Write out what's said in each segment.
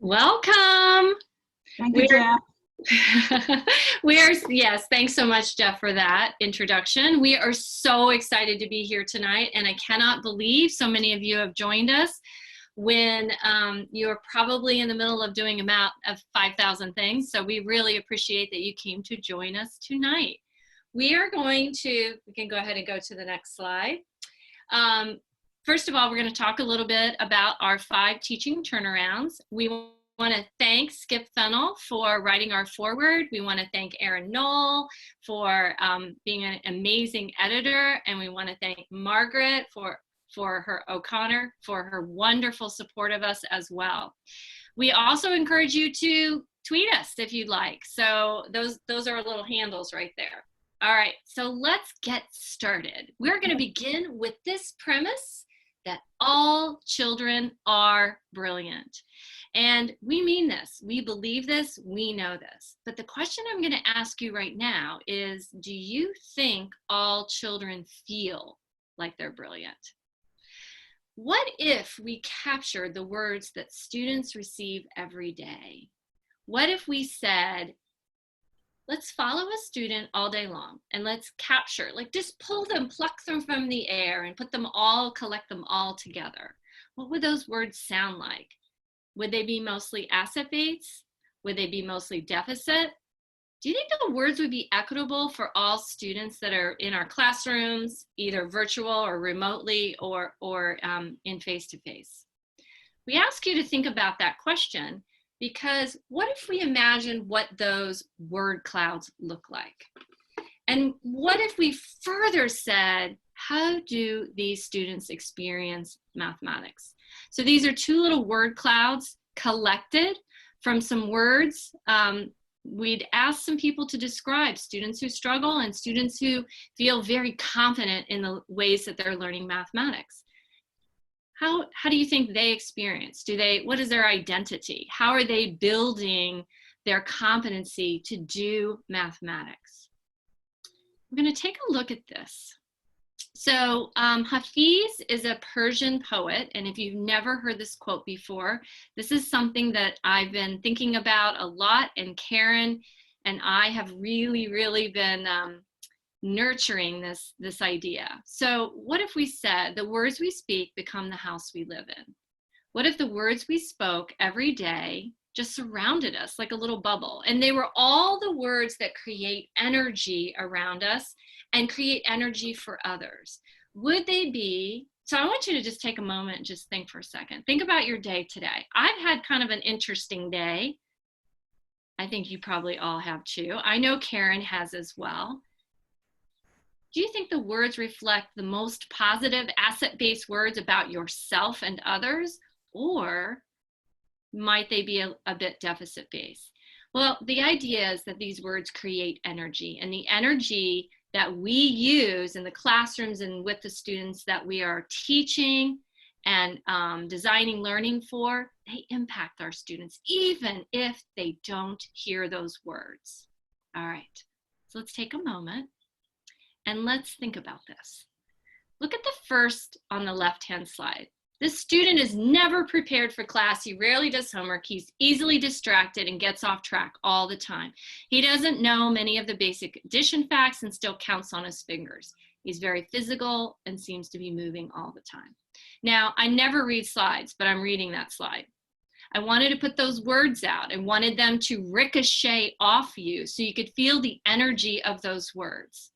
Welcome. Thank you, We're Jeff. yes, thanks so much, Jeff, for that introduction. We are so excited to be here tonight, and I cannot believe so many of you have joined us when you're probably in the middle of doing about 5,000 things. So we really appreciate that you came to join us tonight. We can go ahead and go to the next slide. First of all, we're going to talk a little bit about our 5 teaching turnarounds. We want to thank Skip Fennell for writing our foreword. We want to thank Erin Knoll for being an amazing editor, and we want to thank Margaret for her O'Connor for her wonderful support of us as well. We also encourage you to tweet us if you'd like. So those are our little handles right there. All right, so let's get started. We're going to begin with this premise that all children are brilliant. And we mean this, we believe this, we know this. But the question I'm going to ask you right now is, do you think all children feel like they're brilliant? What if we captured the words that students receive every day? What if we said, let's follow a student all day long and let's capture, like just pull them, pluck them from the air and collect them all together. What would those words sound like? Would they be mostly asset-based? Would they be mostly deficit? Do you think the words would be equitable for all students that are in our classrooms, either virtual or remotely or in face-to-face? We ask you to think about that question because what if we imagine what those word clouds look like? And what if we further said, how do these students experience mathematics? So these are 2 little word clouds collected from some words. We'd ask some people to describe students who struggle and students who feel very confident in the ways that they're learning mathematics. How do you think they experience? What is their identity? How are they building their competency to do mathematics? We're going to take a look at this. So Hafiz is a Persian poet, and if you've never heard this quote before, this is something that I've been thinking about a lot, and Karen and I have really been nurturing this idea. So what if we said the words we speak become the house we live in? What if the words we spoke every day just surrounded us like a little bubble, and they were all the words that create energy around us and create energy for others? Would they be, so I want you to just take a moment and just think for a second. Think about your day today. I've had kind of an interesting day. I think you probably all have too. I know Karen has as well. Do you think the words reflect the most positive asset-based words about yourself and others, or might they be a bit deficit-based? Well, the idea is that these words create energy, and the energy that we use in the classrooms and with the students that we are teaching and designing learning for, they impact our students, even if they don't hear those words. All right, so let's take a moment and let's think about this. Look at the first on the left-hand slide. This student is never prepared for class. He rarely does homework. He's easily distracted and gets off track all the time. He doesn't know many of the basic addition facts and still counts on his fingers. He's very physical and seems to be moving all the time. Now, I never read slides, but I'm reading that slide. I wanted to put those words out. I wanted them to ricochet off you so you could feel the energy of those words.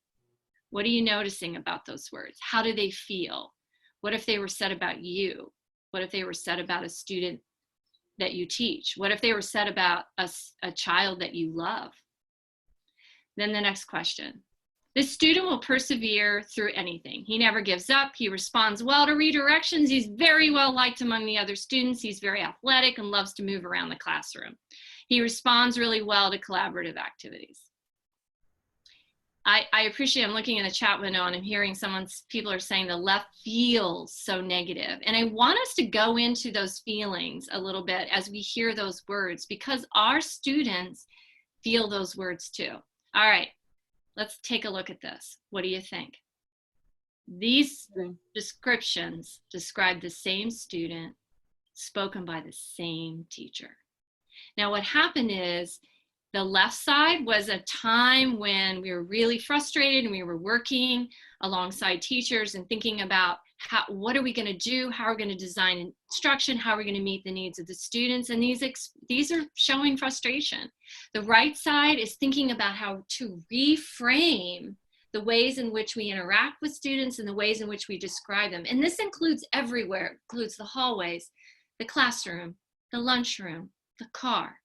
What are you noticing about those words? How do they feel? What if they were said about you? What if they were said about a student that you teach? What if they were said about a child that you love? Then the next question. This student will persevere through anything. He never gives up. He responds well to redirections. He's very well liked among the other students. He's very athletic and loves to move around the classroom. He responds really well to collaborative activities. I appreciate, I'm looking in the chat window and I'm hearing people are saying the left feels so negative. And I want us to go into those feelings a little bit as we hear those words, because our students feel those words too. All right, let's take a look at this. What do you think? These descriptions describe the same student spoken by the same teacher. Now, what happened is the left side was a time when we were really frustrated and we were working alongside teachers and thinking about what are we going to do? How are we going to design instruction? How are we going to meet the needs of the students? And these are showing frustration. The right side is thinking about how to reframe the ways in which we interact with students and the ways in which we describe them. And this includes everywhere. It includes the hallways, the classroom, the lunchroom, the car.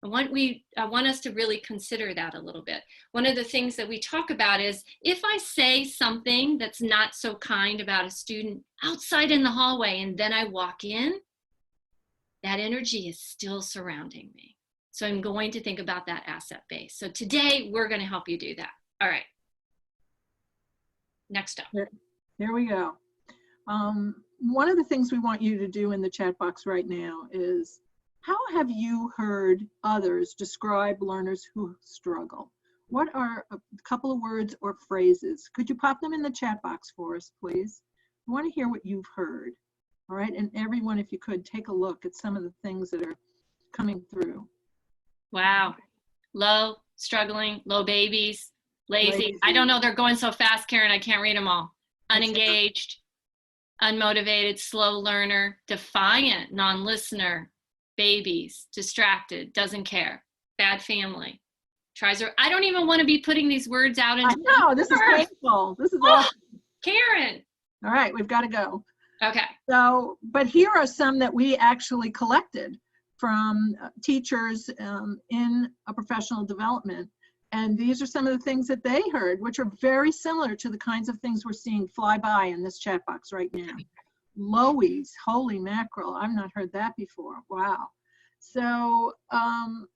I want us to really consider that a little bit. One of the things that we talk about is if I say something that's not so kind about a student outside in the hallway and then I walk in, that energy is still surrounding me. So I'm going to think about that asset base. So today we're going to help you do that. All right. Next up. There we go. One of the things we want you to do in the chat box right now is, how have you heard others describe learners who struggle? What are a couple of words or phrases? Could you pop them in the chat box for us, please? I want to hear what you've heard. All right, and everyone, if you could, take a look at some of the things that are coming through. Wow. Low, struggling, low babies, lazy. I don't know, they're going so fast, Karen, I can't read them all. Unengaged, unmotivated, slow learner, defiant, non-listener, babies, distracted, doesn't care, bad family, tries or I don't even want to be putting these words out into I know, this is painful. This is awful. Karen. All right, we've got to go. Okay. So, but here are some that we actually collected from teachers in a professional development. And these are some of the things that they heard, which are very similar to the kinds of things we're seeing fly by in this chat box right now. Lowies, holy mackerel, I've not heard that before. Wow. So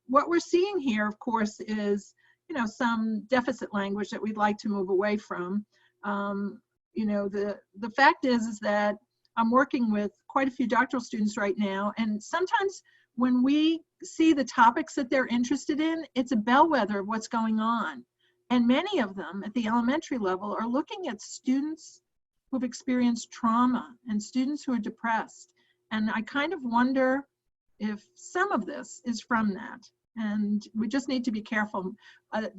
what we're seeing here, of course, is, you know, some deficit language that we'd like to move away from. You know, the fact is that I'm working with quite a few doctoral students right now, and sometimes when we see the topics that they're interested in, it's a bellwether of what's going on. And many of them at the elementary level are looking at students who've experienced trauma and students who are depressed. And I kind of wonder if some of this is from that. And we just need to be careful.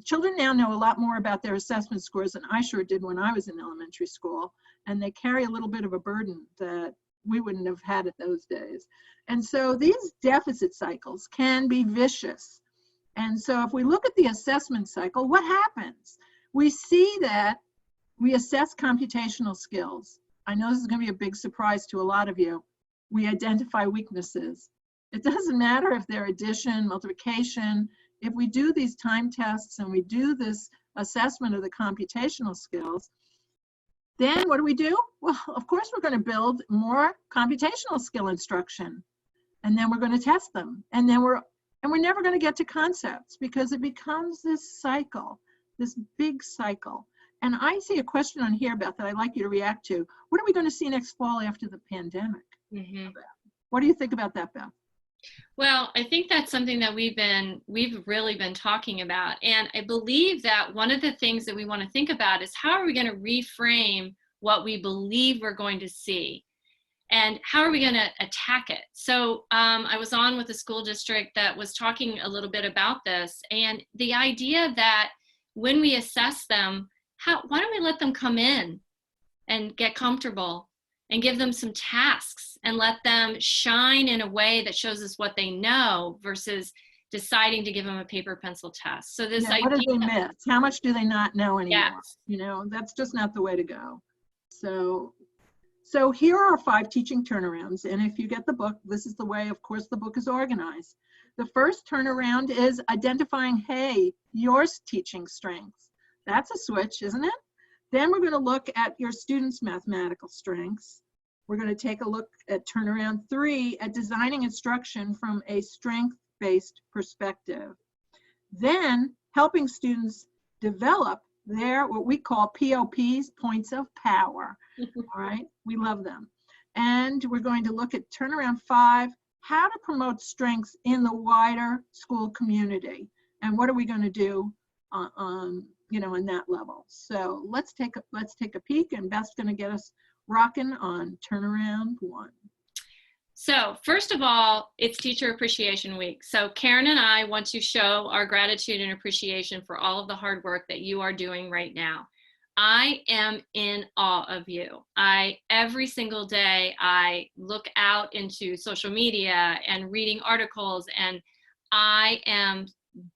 Children now know a lot more about their assessment scores than I sure did when I was in elementary school. And they carry a little bit of a burden that we wouldn't have had at those days. And so these deficit cycles can be vicious. And so if we look at the assessment cycle, what happens? We see that we assess computational skills. I know this is going to be a big surprise to a lot of you. We identify weaknesses. It doesn't matter if they're addition, multiplication. If we do these time tests and we do this assessment of the computational skills, then what do? Well, of course, we're going to build more computational skill instruction. And then we're going to test them. And then we're never going to get to concepts because it becomes this cycle, this big cycle. And I see a question on here, Beth, that I'd like you to react to. What are we going to see next fall after the pandemic? Mm-hmm. What do you think about that, Beth? Well, I think that's something that we've really been talking about. And I believe that one of the things that we want to think about is how are we going to reframe what we believe we're going to see? And how are we going to attack it? So I was on with a school district that was talking a little bit about this. And the idea that when we assess them, why don't we let them come in and get comfortable and give them some tasks and let them shine in a way that shows us what they know versus deciding to give them a paper pencil test. So this idea, what do they miss? How much do they not know anymore? Yes. You know, that's just not the way to go. So here are 5 teaching turnarounds. And if you get the book, this is the way, of course, the book is organized. The first turnaround is identifying, hey, your teaching strengths. That's a switch, isn't it? Then we're going to look at your students' mathematical strengths. We're going to take a look at turnaround 3 at designing instruction from a strength-based perspective. Then helping students develop their, what we call POPs, points of power. All right, we love them. And we're going to look at turnaround 5, how to promote strengths in the wider school community. And what are we going to do you know, in that level? So let's take a peek, and Beth's going to get us rocking on turnaround 1. So first of all, it's Teacher Appreciation Week. So Karen and I want to show our gratitude and appreciation for all of the hard work that you are doing right now. I am in awe of you. Every single day, I look out into social media and reading articles, and I am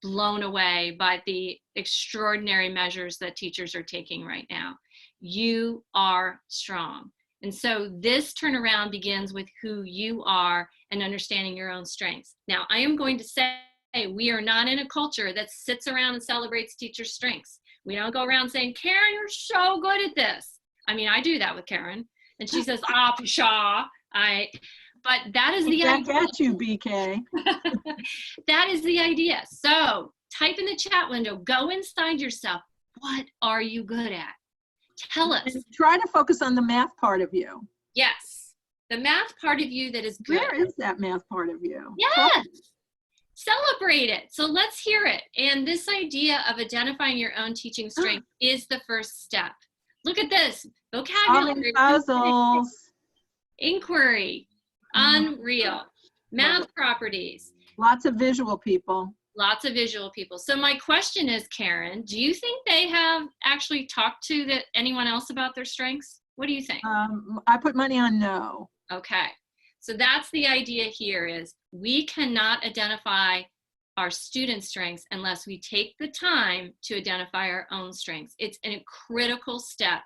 blown away by the extraordinary measures that teachers are taking right now. You are strong. And so this turnaround begins with who you are and understanding your own strengths. Now, I am going to say we are not in a culture that sits around and celebrates teachers' strengths. We don't go around saying, Karen, you're so good at this. I mean, I do that with Karen. And she says, ah, pshaw. But that is the idea. Back at you, BK. That is the idea. So type in the chat window, go inside yourself. What are you good at? Tell us. And try to focus on the math part of you. Yes. The math part of you that is good. Where is that math part of you? Yes. Celebrate it. So let's hear it. And this idea of identifying your own teaching strength is the first step. Look at this. Vocabulary. Puzzles. Inquiry. Unreal. Math properties. Lots of visual people. Lots of visual people. So my question is, Karen, do you think they have actually talked to anyone else about their strengths? What do you think? I put money on no. Okay. So that's the idea here is we cannot identify our students' strengths unless we take the time to identify our own strengths. It's a critical step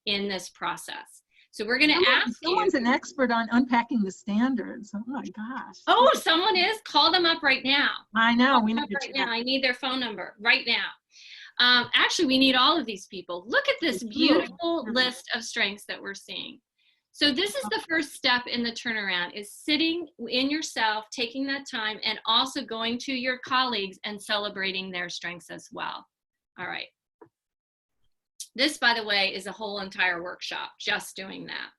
in this process. So we're going to ask you. Someone's an expert on unpacking the standards. Oh my gosh. Oh, someone is? Call them up right now. I know. We need right now. I need their phone number right now. Actually, we need all of these people. Look at this beautiful list of strengths that we're seeing. So this is the first step in the turnaround, is sitting in yourself, taking that time, and also going to your colleagues and celebrating their strengths as well. All right. This, by the way, is a whole entire workshop, just doing that.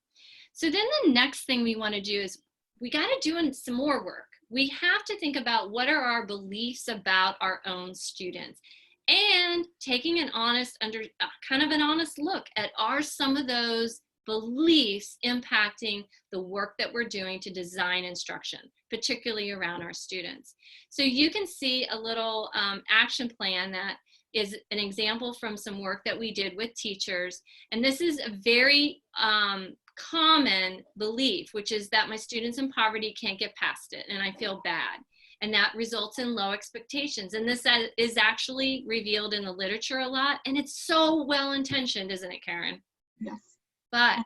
So then the next thing we want to do is we got to do some more work. We have to think about what are our beliefs about our own students, and taking an honest, kind of an honest look at are some of those beliefs impacting the work that we're doing to design instruction, particularly around our students. So you can see a little action plan that is an example from some work that we did with teachers. And this is a very common belief, which is that my students in poverty can't get past it and I feel bad. And that results in low expectations. And this is actually revealed in the literature a lot. And it's so well-intentioned, isn't it, Karen? Yes. But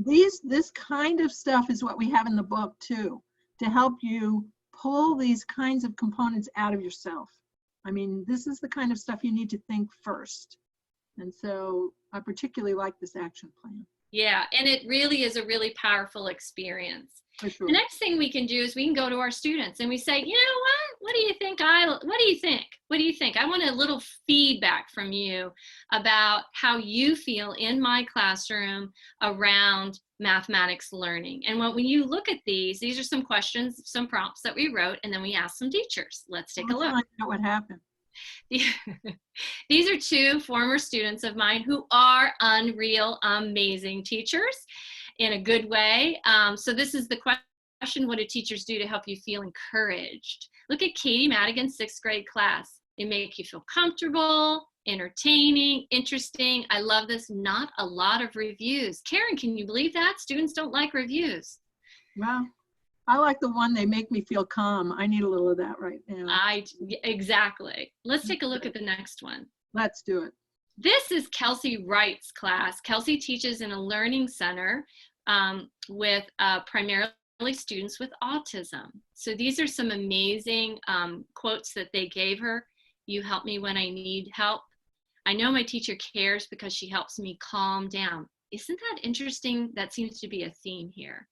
this kind of stuff is what we have in the book too, to help you pull these kinds of components out of yourself. I mean, this is the kind of stuff you need to think first. And so I particularly like this action plan. Yeah, and it really is a really powerful experience. For sure. The next thing we can do is we can go to our students and we say, you know what? What do you think? What do you think? What do you think? I want a little feedback from you about how you feel in my classroom around mathematics learning. And when you look at these are some questions, some prompts that we wrote, and then we asked some teachers. Let's take a look. Find out what happened. These are two former students of mine who are unreal, amazing teachers in a good way. So this is the question, what do teachers do to help you feel encouraged? Look at Katie Madigan's 6th grade class. They make you feel comfortable, entertaining, interesting. I love this. Not a lot of reviews. Karen, can you believe that? Students don't like reviews. Well, I like the one, they make me feel calm. I need a little of that right now. Exactly. Let's take a look at the next one. Let's do it. This is Kelsey Wright's class. Kelsey teaches in a learning center with primarily students with autism. So these are some amazing quotes that they gave her. You help me when I need help. I know my teacher cares because she helps me calm down. Isn't that interesting? That seems to be a theme here.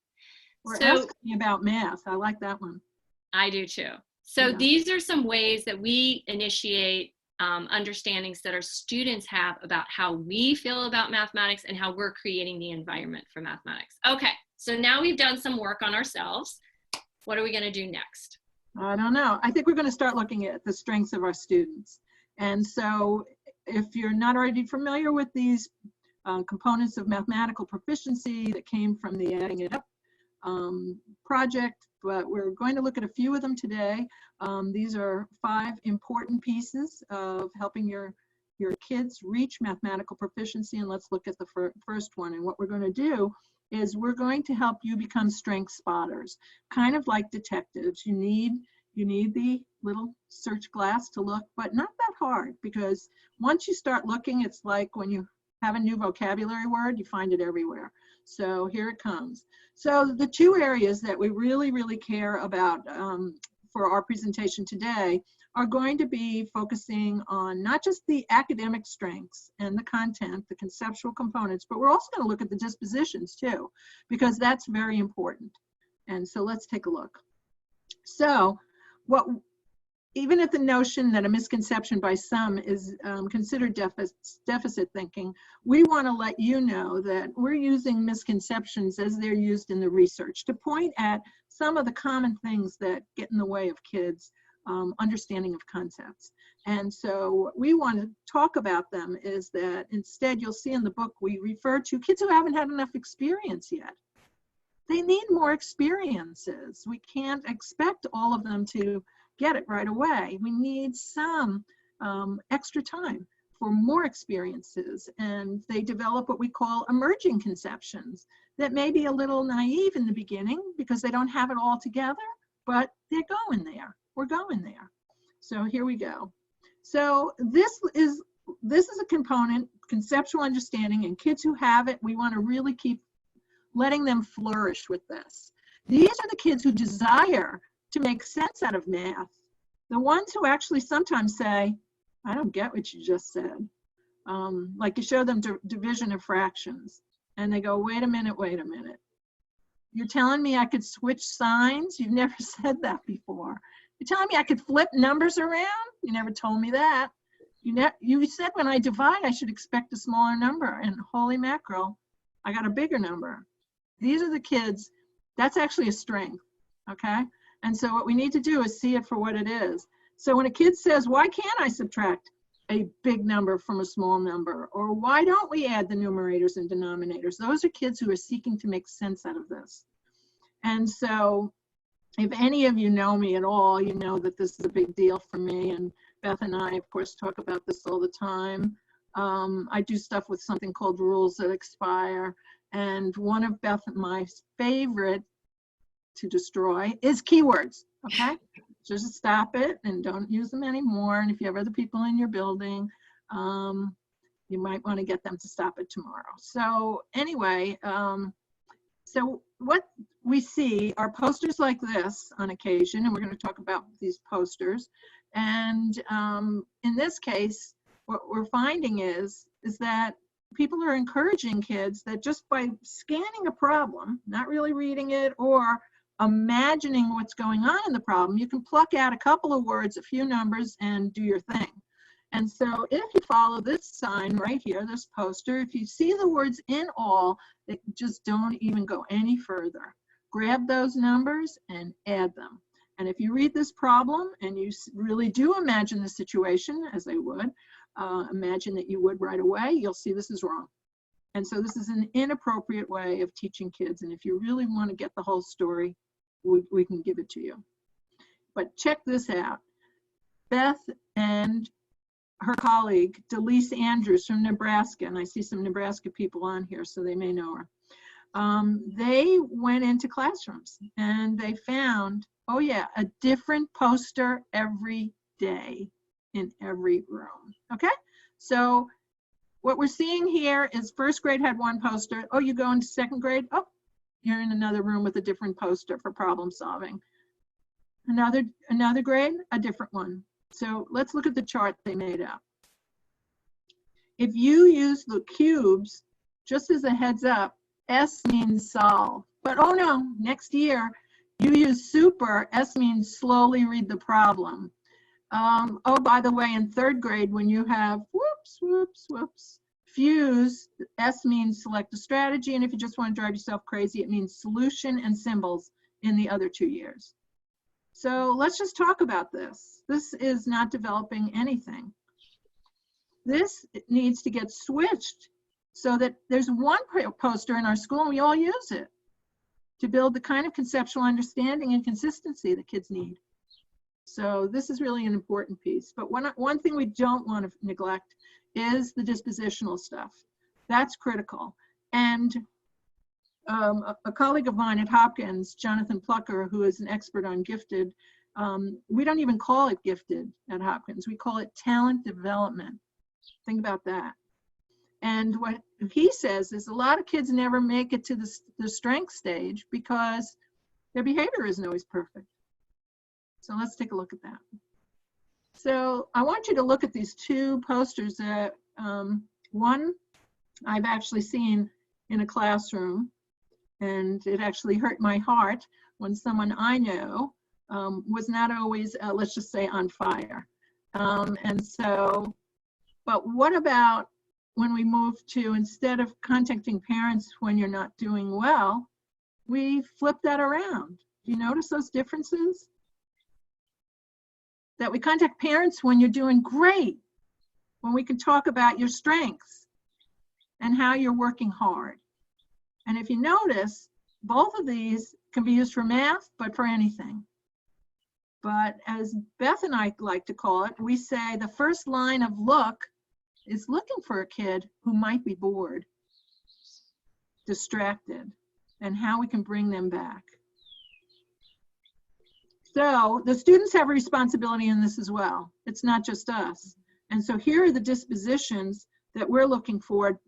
Or ask me about math. I like that one. I do too. So yeah. These are some ways that we initiate understandings that our students have about how we feel about mathematics and how we're creating the environment for mathematics. Okay, so now we've done some work on ourselves. What are we going to do next? I don't know. I think we're going to start looking at the strengths of our students. And so if you're not already familiar with these components of mathematical proficiency that came from the Adding It Up project, but we're going to look at a few of them today. These are 5 important pieces of helping your kids reach mathematical proficiency, and let's look at the first one. And what we're going to do is we're going to help you become strength spotters, kind of like detectives. You need the little search glass to look, but not that hard, because once you start looking, it's like when you have a new vocabulary word, you find it everywhere. So here it comes. So the 2 areas that we really, really care about for our presentation today are going to be focusing on not just the academic strengths and the content, the conceptual components, but we're also going to look at the dispositions too, because that's very important. And so let's take a look. So even if the notion that a misconception by some is considered deficit thinking, we want to let you know that we're using misconceptions as they're used in the research to point at some of the common things that get in the way of kids' understanding of concepts. And so what we want to talk about them is that instead you'll see in the book we refer to kids who haven't had enough experience yet. They need more experiences. We can't expect all of them to get it right away. We need some extra time for more experiences, and they develop what we call emerging conceptions that may be a little naive in the beginning because they don't have it all together, but they're going there. We're going there. So here we go. So this is a component, conceptual understanding, and kids who have it, we want to really keep letting them flourish with this. These are the kids who desire to make sense out of math. The ones who actually sometimes say, I don't get what you just said. Like you show them division of fractions, and they go, wait a minute. You're telling me I could switch signs? You've never said that before. You're telling me I could flip numbers around? You never told me that. You said when I divide, I should expect a smaller number, and holy mackerel, I got a bigger number. These are the kids, that's actually a strength, okay? And so what we need to do is see it for what it is. So when a kid says, why can't I subtract a big number from a small number? Or why don't we add the numerators and denominators? Those are kids who are seeking to make sense out of this. And so if any of you know me at all, you know that this is a big deal for me. And Beth and I, of course, talk about this all the time. I do stuff with something called rules that expire. And one of Beth and my favorite to destroy is keywords, okay? Just stop it and don't use them anymore. And if you have other people in your building, you might want to get them to stop it tomorrow. So anyway, so what we see are posters like this on occasion, and we're going to talk about these posters. And in this case, what we're finding is that people are encouraging kids that just by scanning a problem, not really reading it or imagining what's going on in the problem, you can pluck out a couple of words, a few numbers, and do your thing. And so if you follow this sign right here, this poster, if you see the words in all, just don't even go any further. Grab those numbers and add them. And if you read this problem and you really do imagine the situation as they would, imagine that you would right away, you'll see this is wrong. And so this is an inappropriate way of teaching kids. And if you really want to get the whole story, we can give it to you. But check this out. Beth and her colleague, Delise Andrews from Nebraska, and I see some Nebraska people on here, so they may know her. They went into classrooms and they found, oh yeah, a different poster every day in every room, okay? So what we're seeing here is first grade had one poster. Oh, you go into second grade, oh, you're in another room with a different poster for problem solving. Another grade, a different one. So let's look at the chart they made up. If you use the cubes, just as a heads up, S means solve. But oh no, next year, you use super, S means slowly read the problem. Oh, by the way, in third grade, when you have whoops, fuse, S means select a strategy. And if you just want to drive yourself crazy, it means solution and symbols in the other 2 years. So let's just talk about this. This is not developing anything. This needs to get switched so that there's one poster in our school and we all use it. to build the kind of conceptual understanding and consistency that kids need. So this is really an important piece. But one thing we don't want to neglect is the dispositional stuff. That's critical. And a colleague of mine at Hopkins, Jonathan Plucker, who is an expert on gifted, we don't even call it gifted at Hopkins. We call it talent development. Think about that. And what he says is a lot of kids never make it to the strength stage because their behavior isn't always perfect. So let's take a look at that. So I want you to look at these two posters that one I've actually seen in a classroom, and it actually hurt my heart when someone I know was not always, let's just say, on fire. And so, but what about when we move to, instead of contacting parents when you're not doing well, we flip that around? Do you notice those differences? That we contact parents when you're doing great, when we can talk about your strengths and how you're working hard. And if you notice, both of these can be used for math, but for anything. But as Beth and I like to call it, we say the first line of look is looking for a kid who might be bored, distracted, and how we can bring them back. So the students have a responsibility in this as well. It's not just us. And so here are the dispositions that we're looking for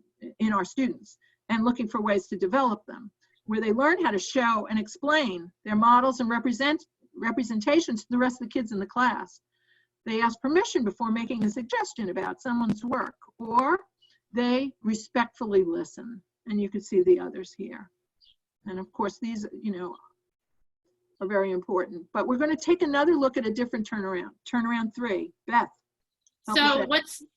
in our students and looking for ways to develop them, where they learn how to show and explain their models and representations to the rest of the kids in the class. They ask permission before making a suggestion about someone's work, or they respectfully listen. And you can see the others here. And of course, these, are very important. But we're going to take another look at a different turnaround. Turnaround 3. Beth. So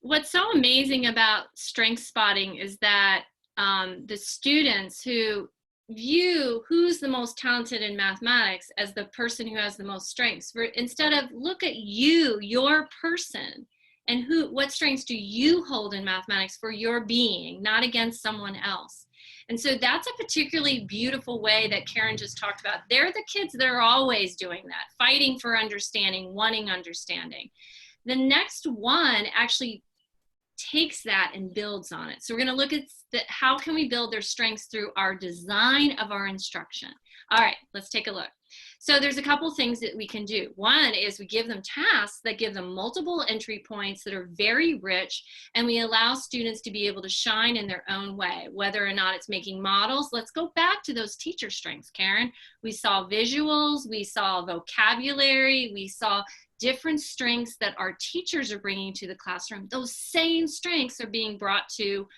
what's so amazing about strength spotting is that the students who view who's the most talented in mathematics as the person who has the most strengths, instead of look at you, your person, and what strengths do you hold in mathematics for your being, not against someone else. And so that's a particularly beautiful way that Karen just talked about. They're the kids that are always doing that, fighting for understanding, wanting understanding. The next one actually takes that and builds on it. So we're going to look at how can we build their strengths through our design of our instruction. All right, let's take a look. So there's a couple things that we can do. One is we give them tasks that give them multiple entry points that are very rich, and we allow students to be able to shine in their own way, whether or not it's making models. Let's go back to those teacher strengths, Karen. We saw visuals, we saw vocabulary, we saw different strengths that our teachers are bringing to the classroom. Those same strengths are being brought to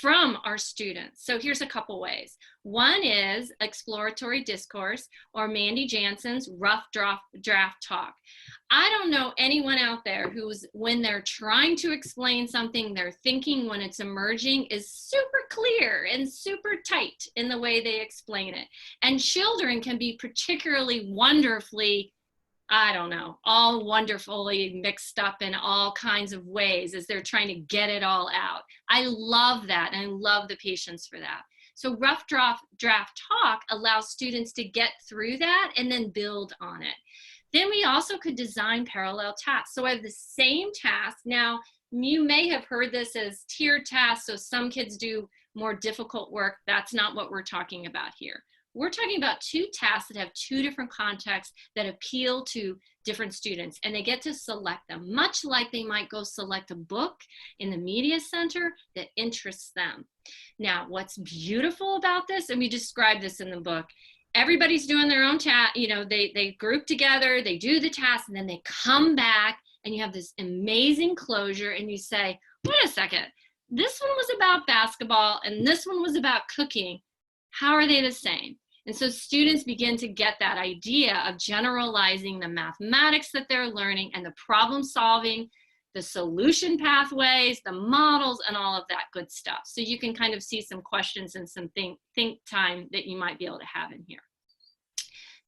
from our students. So here's a couple ways. One is exploratory discourse, or Mandy Jansen's rough draft talk. I don't know anyone out there who's, when they're trying to explain something, they're thinking when it's emerging is super clear and super tight in the way they explain it. And children can be particularly wonderfully, all wonderfully mixed up in all kinds of ways as they're trying to get it all out. I love that, and I love the patience for that. So rough draft talk allows students to get through that and then build on it. Then we also could design parallel tasks. So I have the same task. Now, you may have heard this as tiered tasks, so some kids do more difficult work. That's not what we're talking about here. We're talking about two tasks that have two different contexts that appeal to different students, and they get to select them, much like they might go select a book in the media center that interests them. Now, what's beautiful about this, and we describe this in the book, everybody's doing their own task, they group together, they do the task, and then they come back, and you have this amazing closure, and you say, wait a second, this one was about basketball, and this one was about cooking. How are they the same? And so students begin to get that idea of generalizing the mathematics that they're learning and the problem solving, the solution pathways, the models, and all of that good stuff. So you can kind of see some questions and some think time that you might be able to have in here.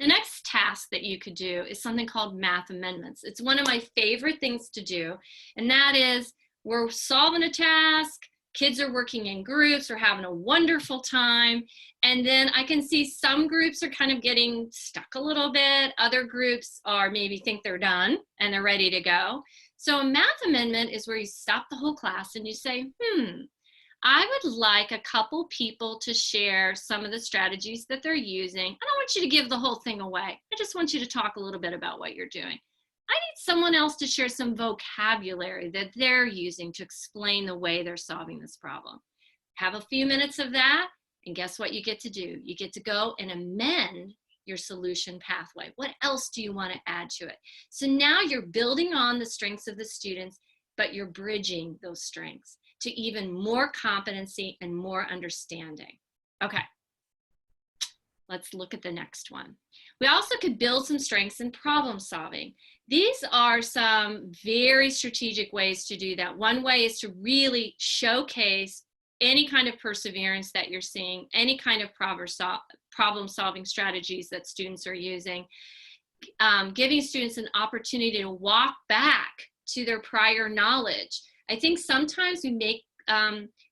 The next task that you could do is something called math amendments. It's one of my favorite things to do, and that is we're solving a task, Kids are working in groups, we're having a wonderful time. And then I can see some groups are kind of getting stuck a little bit. Other groups are maybe think they're done and they're ready to go. So a math amendment is where you stop the whole class and you say, I would like a couple people to share some of the strategies that they're using. I don't want you to give the whole thing away. I just want you to talk a little bit about what you're doing. I need someone else to share some vocabulary that they're using to explain the way they're solving this problem. Have a few minutes of that, and guess what you get to do? You get to go and amend your solution pathway. What else do you want to add to it? So now you're building on the strengths of the students, but you're bridging those strengths to even more competency and more understanding. Okay, let's look at the next one. We also could build some strengths in problem solving. These are some very strategic ways to do that. One way is to really showcase any kind of perseverance that you're seeing, any kind of problem solving strategies that students are using, giving students an opportunity to walk back to their prior knowledge. I think sometimes we make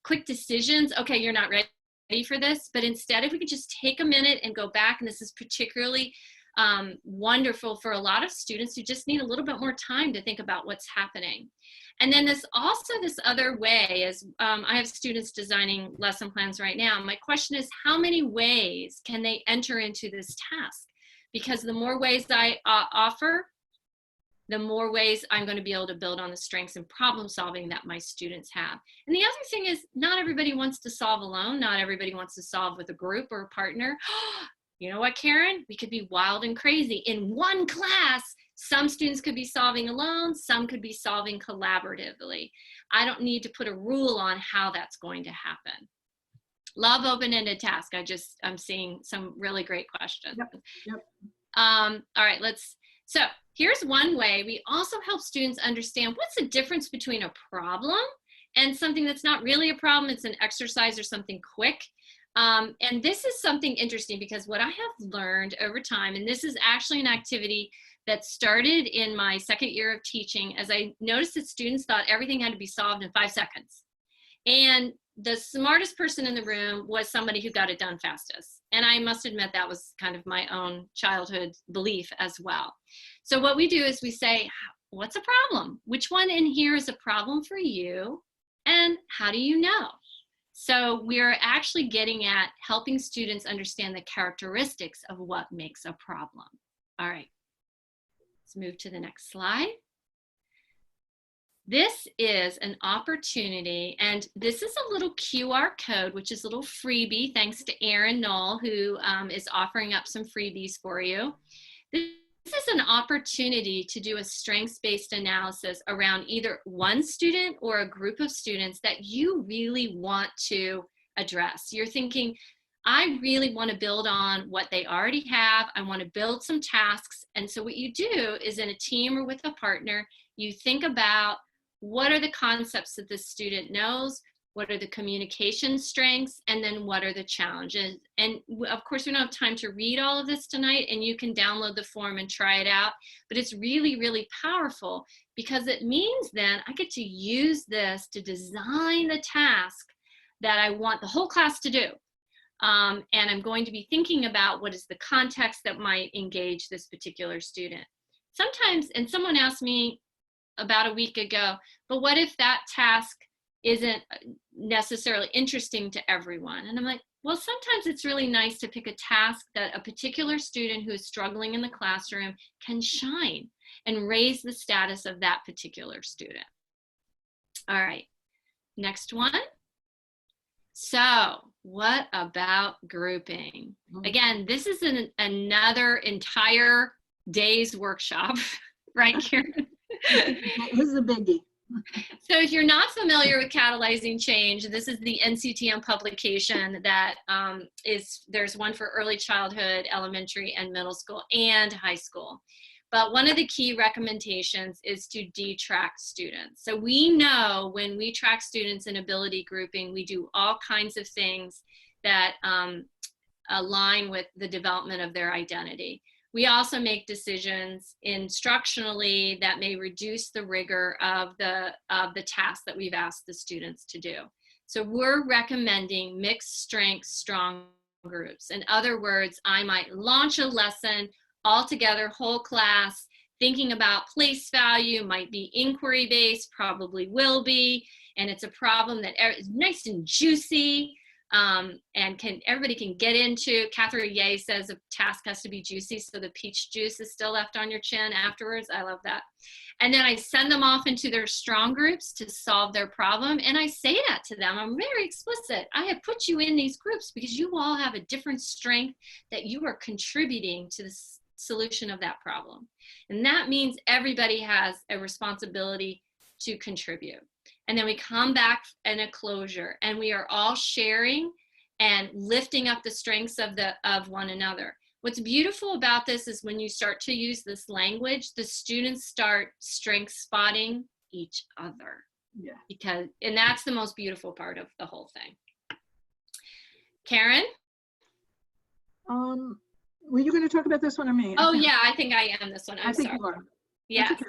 quick decisions. Okay, you're not ready for this, but instead if we could just take a minute and go back, and this is particularly wonderful for a lot of students who just need a little bit more time to think about what's happening. And then this other way is, I have students designing lesson plans right now. My question is, how many ways can they enter into this task? Because the more ways I offer, the more ways I'm going to be able to build on the strengths and problem solving that my students have. And the other thing is, not everybody wants to solve alone. Not everybody wants to solve with a group or a partner. You know what, Karen? We could be wild and crazy. In one class, some students could be solving alone, some could be solving collaboratively. I don't need to put a rule on how that's going to happen. Love open-ended task. I'm seeing some really great questions. Yep. All right, so here's one way. We also help students understand what's the difference between a problem and something that's not really a problem. It's an exercise or something quick. And this is something interesting because what I have learned over time, and this is actually an activity that started in my second year of teaching, as I noticed that students thought everything had to be solved in 5 seconds. And the smartest person in the room was somebody who got it done fastest. And I must admit that was kind of my own childhood belief as well. So what we do is we say, what's a problem? Which one in here is a problem for you? And how do you know? So we're actually getting at helping students understand the characteristics of what makes a problem. All right, let's move to the next slide. This is an opportunity, and this is a little QR code, which is a little freebie, thanks to Erin Knoll, who is offering up some freebies for you. This is an opportunity to do a strengths-based analysis around either one student or a group of students that you really want to address. You're thinking, I really want to build on what they already have. I want to build some tasks. And so what you do is, in a team or with a partner, you think about what are the concepts that the student knows, what are the communication strengths, and then what are the challenges. And of course, we don't have time to read all of this tonight, and you can download the form and try it out. But it's really, really powerful because it means then I get to use this to design the task that I want the whole class to do. And I'm going to be thinking about what is the context that might engage this particular student. Sometimes, and someone asked me about a week ago, but what if that task isn't necessarily interesting to everyone? And I'm like, well, sometimes it's really nice to pick a task that a particular student who is struggling in the classroom can shine and raise the status of that particular student. All right, next one. So what about grouping? Again, this is another entire day's workshop, right, Karen? This is a biggie. So if you're not familiar with catalyzing change, this is the NCTM publication that there's one for early childhood, elementary and middle school and high school. But one of the key recommendations is to detrack students. So we know when we track students in ability grouping, we do all kinds of things that align with the development of their identity. We also make decisions instructionally that may reduce the rigor of the task that we've asked the students to do. So we're recommending mixed strength, strong groups. In other words, I might launch a lesson all together, whole class, thinking about place value, might be inquiry based, probably will be, and it's a problem that is nice and juicy, and everybody can get into. Catherine Ye says a task has to be juicy so the peach juice is still left on your chin afterwards. I love that. And then I send them off into their strong groups to solve their problem. And I say that to them. I'm very explicit. I have put you in these groups because you all have a different strength that you are contributing to the solution of that problem. And that means everybody has a responsibility to contribute. And then we come back in a closure and we are all sharing and lifting up the strengths of one another. What's beautiful about this is when you start to use this language, the students start strength spotting each other. Yeah. And that's the most beautiful part of the whole thing. Karen? Were you going to talk about this one or me? Oh yeah, I think I am this one. I'm sorry. You are. Yeah. Okay.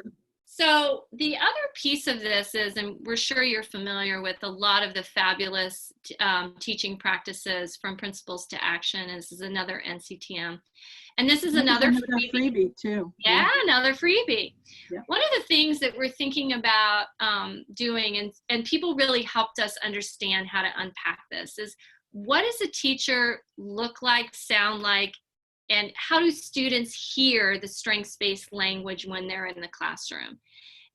So the other piece of this is, and we're sure you're familiar with a lot of the fabulous teaching practices from principles to action. This is another NCTM. And this is another freebie too. Yeah, another freebie. Yeah. One of the things that we're thinking about doing, and people really helped us understand how to unpack this, is what does a teacher look like, sound like, and how do students hear the strengths-based language when they're in the classroom?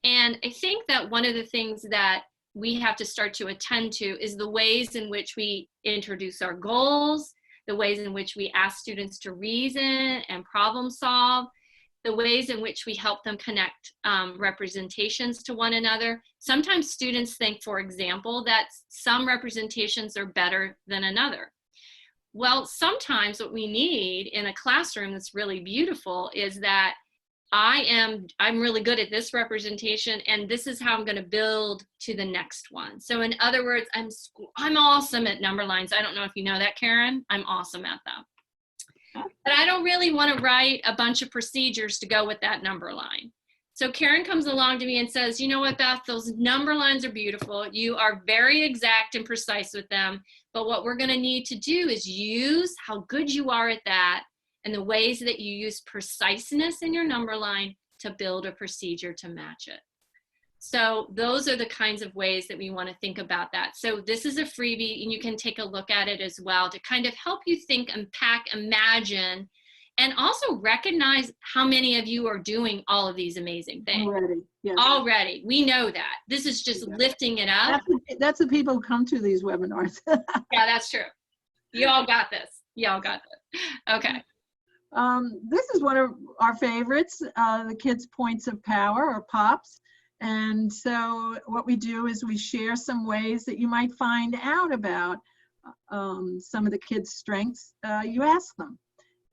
And I think that one of the things that we have to start to attend to is the ways in which we introduce our goals, the ways in which we ask students to reason and problem solve, the ways in which we help them connect representations to one another. Sometimes students think, for example, that some representations are better than another. Well, sometimes what we need in a classroom that's really beautiful is that I'm really good at this representation, and this is how I'm going to build to the next one. So in other words, I'm awesome at number lines. I don't know if you know that, Karen. I'm awesome at them. But I don't really want to write a bunch of procedures to go with that number line. So Karen comes along to me and says, you know what, Beth, those number lines are beautiful. You are very exact and precise with them. But what we're going to need to do is use how good you are at that and the ways that you use preciseness in your number line to build a procedure to match it. So those are the kinds of ways that we want to think about that. So this is a freebie, and you can take a look at it as well to kind of help you think, unpack, imagine, and also recognize how many of you are doing all of these amazing things. Already, yes. Already. We know that. This is just lifting it up. That's the people who come to these webinars. Yeah, that's true. You all got this. You all got this. Okay. This is one of our favorites, the Kids' Points of Power, or POPs. And so what we do is we share some ways that you might find out about some of the kids' strengths. You ask them.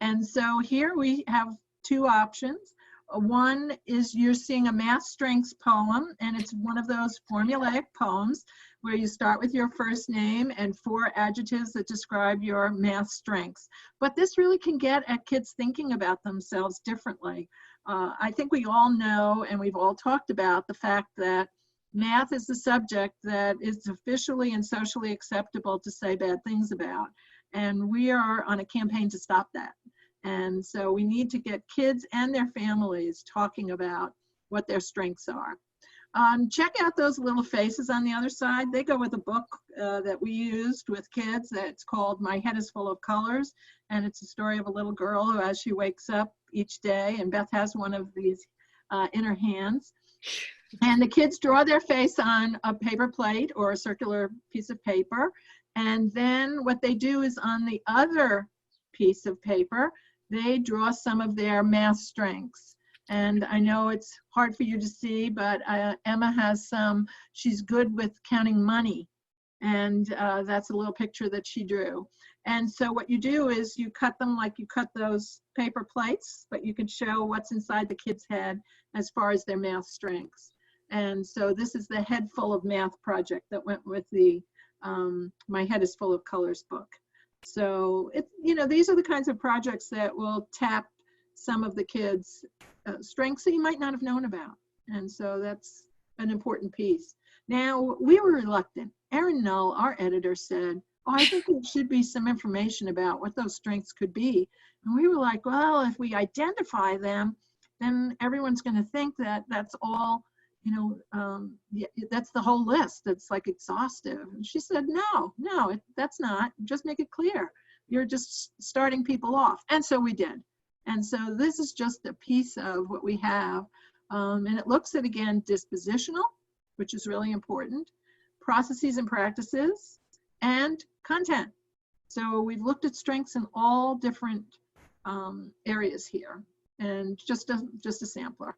And so here we have two options. One is you're seeing a math strengths poem, and it's one of those formulaic poems where you start with your first name and 4 adjectives that describe your math strengths. But this really can get at kids thinking about themselves differently. I think we all know, and we've all talked about the fact that math is the subject that is officially and socially acceptable to say bad things about. And we are on a campaign to stop that. And so we need to get kids and their families talking about what their strengths are. Check out those little faces on the other side. They go with a book that we used with kids that's called My Head is Full of Colors. And it's a story of a little girl who, as she wakes up each day, and Beth has one of these in her hands. And the kids draw their face on a paper plate or a circular piece of paper. And then what they do is on the other piece of paper, they draw some of their math strengths. And I know it's hard for you to see, but Emma has some. She's good with counting money. And that's a little picture that she drew. And so what you do is you cut them like you cut those paper plates, but you can show what's inside the kid's head as far as their math strengths. And so this is the Head Full of Math project that went with the My Head is Full of Colors book. So, these are the kinds of projects that will tap some of the kids' strengths that you might not have known about. And so that's an important piece. Now, we were reluctant. Erin Null, our editor, said, oh, I think there should be some information about what those strengths could be. And we were like, well, if we identify them, then everyone's going to think that that's all, yeah, that's the whole list. It's like exhaustive. And she said, no, that's not. Just make it clear. You're just starting people off. And so we did. And so this is just a piece of what we have. And it looks at, again, dispositional, which is really important, processes and practices, and content. So we've looked at strengths in all different areas here, and just a sampler.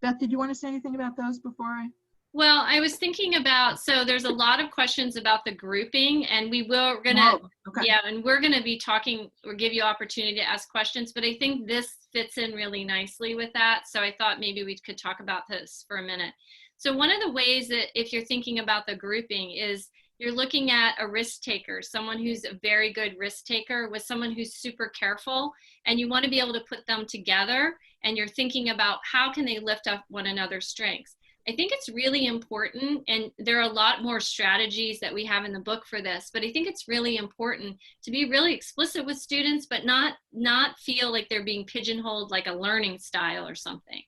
Beth, did you want to say anything about those before I? Well, I was thinking about, so there's a lot of questions about the grouping, and we're gonna be talking or give you opportunity to ask questions, but I think this fits in really nicely with that. So I thought maybe we could talk about this for a minute. So one of the ways that if you're thinking about the grouping is you're looking at a risk taker, someone who's a very good risk taker with someone who's super careful, and you want to be able to put them together, and you're thinking about how can they lift up one another's strengths. I think it's really important, and there are a lot more strategies that we have in the book for this, but I think it's really important to be really explicit with students, but not feel like they're being pigeonholed like a learning style or something.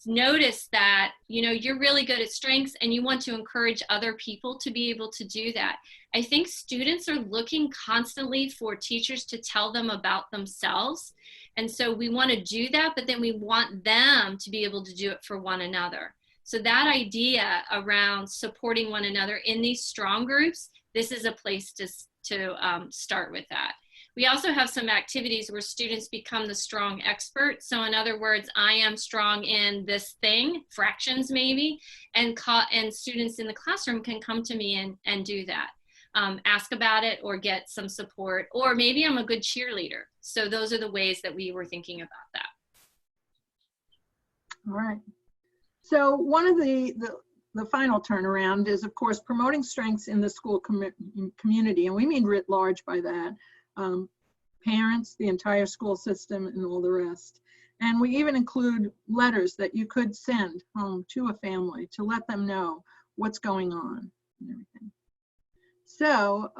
Notice that, you're really good at strengths and you want to encourage other people to be able to do that. I think students are looking constantly for teachers to tell them about themselves. And so we want to do that, but then we want them to be able to do it for one another. So that idea around supporting one another in these strong groups, this is a place to start with that. We also have some activities where students become the strong expert. So in other words, I am strong in this thing, fractions maybe, and students in the classroom can come to me and do that. Ask about it or get some support, or maybe I'm a good cheerleader. So those are the ways that we were thinking about that. All right. So one of the final turnaround is, of course, promoting strengths in the school community. And we mean writ large by that. Parents, the entire school system, and all the rest. And we even include letters that you could send home to a family to let them know what's going on and everything. So,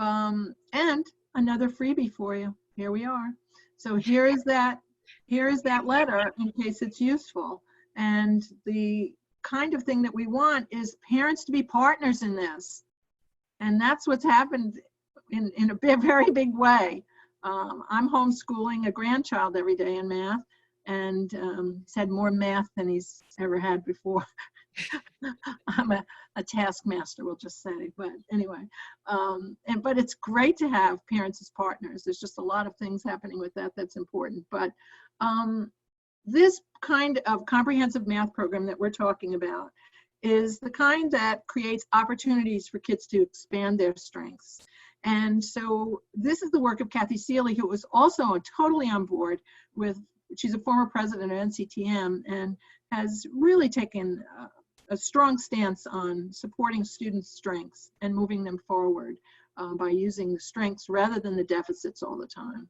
and another freebie for you. Here we are. So here is that letter in case it's useful. And the kind of thing that we want is parents to be partners in this. And that's what's happened in a very big way. I'm homeschooling a grandchild every day in math, and he's had more math than he's ever had before. I'm a taskmaster, we'll just say, but anyway. But it's great to have parents as partners. There's just a lot of things happening with that that's important. But this kind of comprehensive math program that we're talking about is the kind that creates opportunities for kids to expand their strengths. And so this is the work of Kathy Seeley, who was also totally on board with, she's a former president of NCTM and has really taken a strong stance on supporting students' strengths and moving them forward by using the strengths rather than the deficits all the time.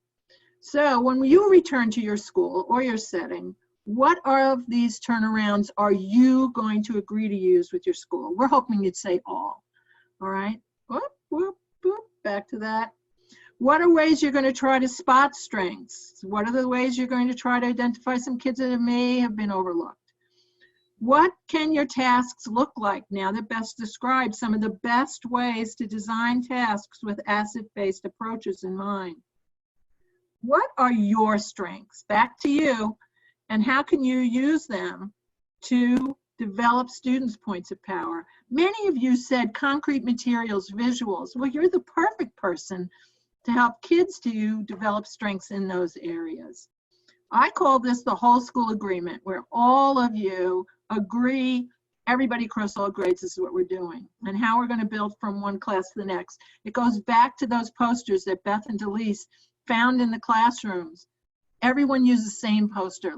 So when you return to your school or your setting, what of these turnarounds are you going to agree to use with your school? We're hoping you'd say all right? Whoop, whoop, whoop, back to that. What are ways you're going to try to spot strengths? What are the ways you're going to try to identify some kids that may have been overlooked? What can your tasks look like now that Beth described some of the best ways to design tasks with asset-based approaches in mind? What are your strengths? Back to you. And how can you use them to develop students' points of power? Many of you said concrete materials, visuals. Well, you're the perfect person to help kids to develop strengths in those areas. I call this the whole school agreement, where all of you agree, everybody across all grades, this is what we're doing, and how we're going to build from one class to the next. It goes back to those posters that Beth and Delise found in the classrooms. Everyone uses the same poster.